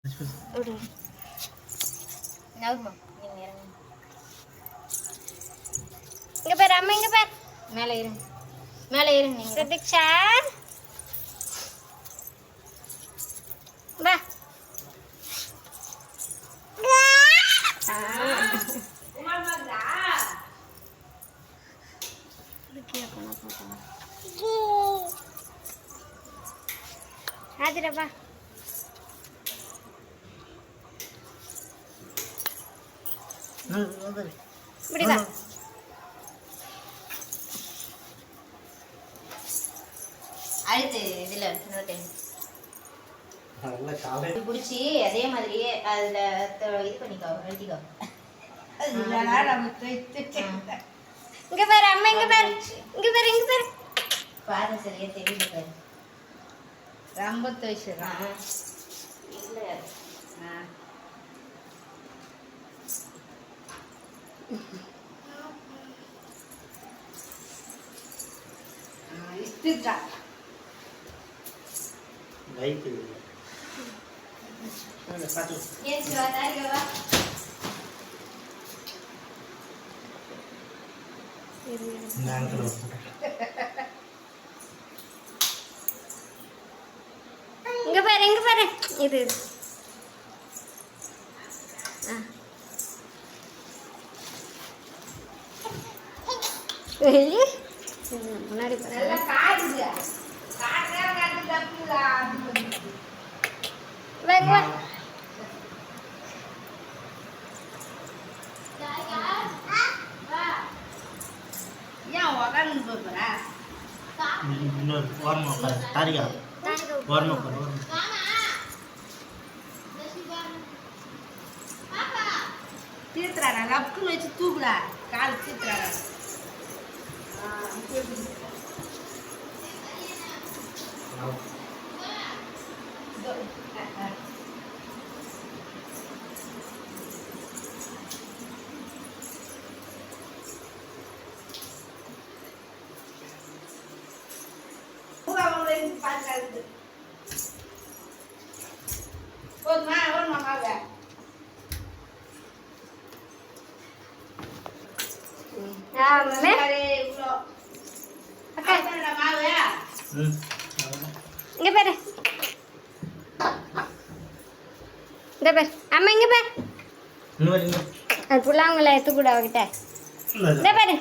விடு நவுமா நீங்க இறங்க. இங்க பாரு அம்மா, இங்க பாரு. மேலே இருங்க, மேலே இருங்க. நீங்க பிரதீக்ஷா வா. ஆதிரவா இப்படி வா. அடுத்து இதில் பிடிச்சி அதே மாதிரியே அதில் இது பண்ணிக்கோ, எழுதிக்கோ. இங்கே பாரு அம்மா, இங்கே பாரு, இங்கே பாரு, இங்கே பாரு. பாரு சரியா தெரியல பாரு. ரொம்ப துவைச்சிடறான் இல்லை. இஷ்டா லைட் பாத்து ஏன் சிவா தாரிகவா நான்கோ இங்க பாரு, இங்க பாரு. இது முன்னாடி தீர்த்துறாரா ரப்புன்னு வச்சு தூக்குடா, கால் தீர்த்துறாரா. இங்க பாரு, இந்த பாரு அம்மா, இங்க பாரு. அது புள்ளாங்கள எடுத்துக்கூட அவகிட்ட. இந்த பாரு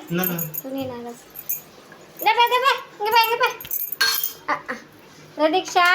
துணி நாங்கள். இந்த பாரு, இந்த பாரு, இங்க பாரு, இங்க பாரு. பிரதீக்ஷா